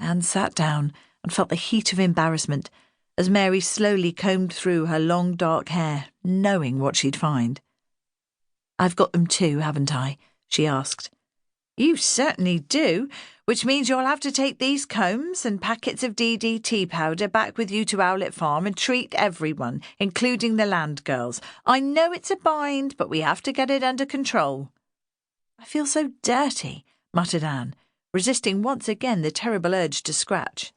Anne sat down and felt the heat of embarrassment as Mary slowly combed through her long dark hair, knowing what she'd find. "I've got them too, haven't I?" she asked. "You certainly do, which means you'll have to take these combs and packets of DDT powder back with you to Owlet Farm and treat everyone, including the land girls. I know it's a bind, but we have to get it under control." "I feel so dirty," muttered Anne, resisting once again the terrible urge to scratch.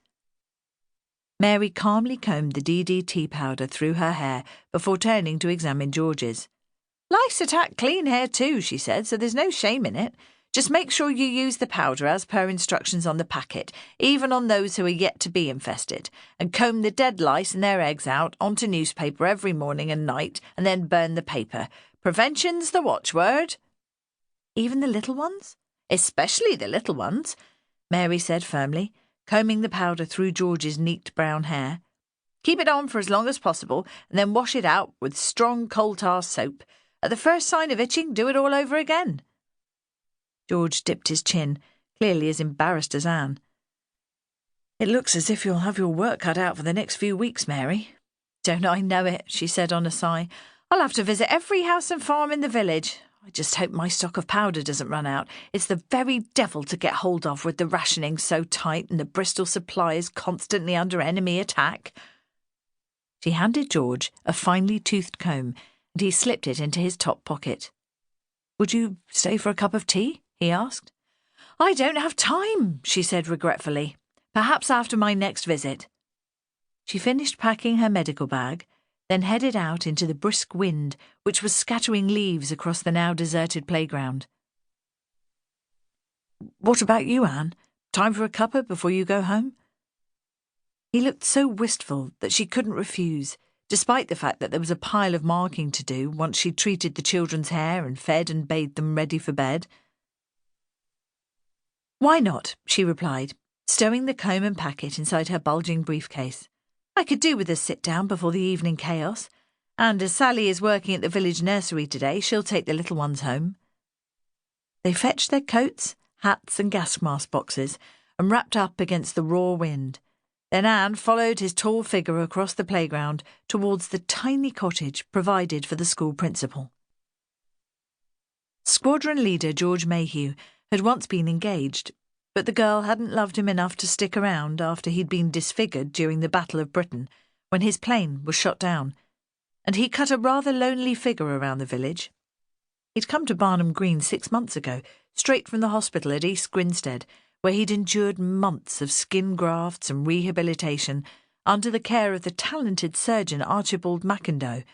Mary calmly combed the DDT powder through her hair before turning to examine George's. "Lice attack clean hair too," she said, "so there's no shame in it. Just make sure you use the powder as per instructions on the packet, even on those who are yet to be infested, and comb the dead lice and their eggs out onto newspaper every morning and night, and then burn the paper. Prevention's the watchword." "Even the little ones?" "Especially the little ones," Mary said firmly, combing the powder through George's neat brown hair. "Keep it on for as long as possible, and then wash it out with strong coal tar soap. At the first sign of itching, do it all over again." George dipped his chin, clearly as embarrassed as Anne. "It looks as if you'll have your work cut out for the next few weeks, Mary." "Don't I know it?" she said on a sigh. "I'll have to visit every house and farm in the village. I just hope my stock of powder doesn't run out. It's the very devil to get hold of with the rationing so tight and the Bristol supply is constantly under enemy attack." She handed George a finely toothed comb, and he slipped it into his top pocket. "Would you stay for a cup of tea?" he asked. "I don't have time," she said regretfully. "Perhaps after my next visit." She finished packing her medical bag, then headed out into the brisk wind which was scattering leaves across the now deserted playground. "What about you, Anne? Time for a cuppa before you go home?" He looked so wistful that she couldn't refuse, despite the fact that there was a pile of marking to do once she'd treated the children's hair and fed and bathed them ready for bed. "Why not?" she replied, stowing the comb and packet inside her bulging briefcase. "I could do with a sit-down before the evening chaos, and as Sally is working at the village nursery today, she'll take the little ones home." They fetched their coats, hats and gas mask boxes and wrapped up against the raw wind. Then Anne followed his tall figure across the playground towards the tiny cottage provided for the school principal. Squadron leader George Mayhew had once been engaged, but the girl hadn't loved him enough to stick around after he'd been disfigured during the Battle of Britain, when his plane was shot down, and he cut a rather lonely figure around the village. He'd come to Barnham Green 6 months ago, straight from the hospital at East Grinstead, where he'd endured months of skin grafts and rehabilitation under the care of the talented surgeon Archibald Mackindoe,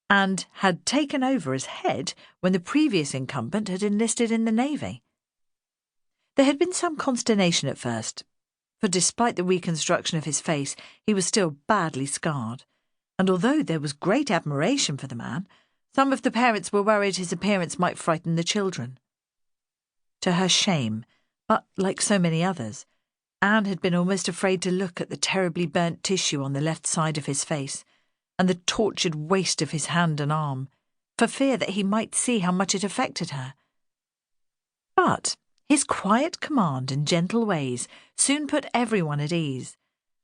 and had taken over as head when the previous incumbent had enlisted in the Navy. There had been some consternation at first, for despite the reconstruction of his face, he was still badly scarred, and although there was great admiration for the man, some of the parents were worried his appearance might frighten the children. To her shame, but like so many others, Anne had been almost afraid to look at the terribly burnt tissue on the left side of his face and the tortured waist of his hand and arm, for fear that he might see how much it affected her. But his quiet command and gentle ways soon put everyone at ease,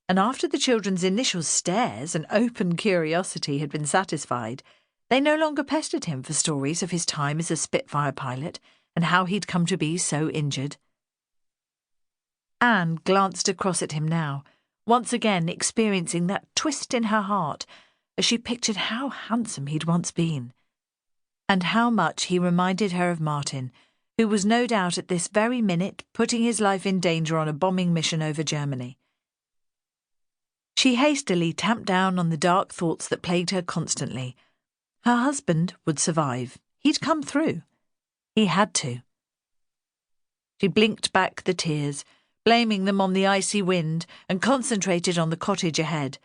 and after the children's initial stares and open curiosity had been satisfied, they no longer pestered him for stories of his time as a Spitfire pilot and how he'd come to be so injured. Anne glanced across at him now, once again experiencing that twist in her heart as she pictured how handsome he'd once been, and how much he reminded her of Martin, who was no doubt at this very minute putting his life in danger on a bombing mission over Germany. She hastily tamped down on the dark thoughts that plagued her constantly. Her husband would survive. He'd come through. He had to. She blinked back the tears, blaming them on the icy wind, and concentrated on the cottage ahead.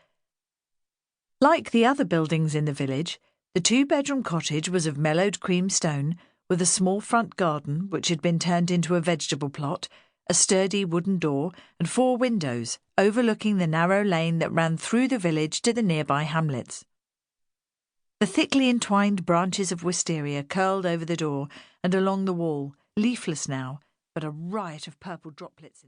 Like the other buildings in the village, the 2-bedroom cottage was of mellowed cream stone, with a small front garden which had been turned into a vegetable plot, a sturdy wooden door, and 4 windows overlooking the narrow lane that ran through the village to the nearby hamlets. The thickly entwined branches of wisteria curled over the door and along the wall, leafless now, but a riot of purple droplets in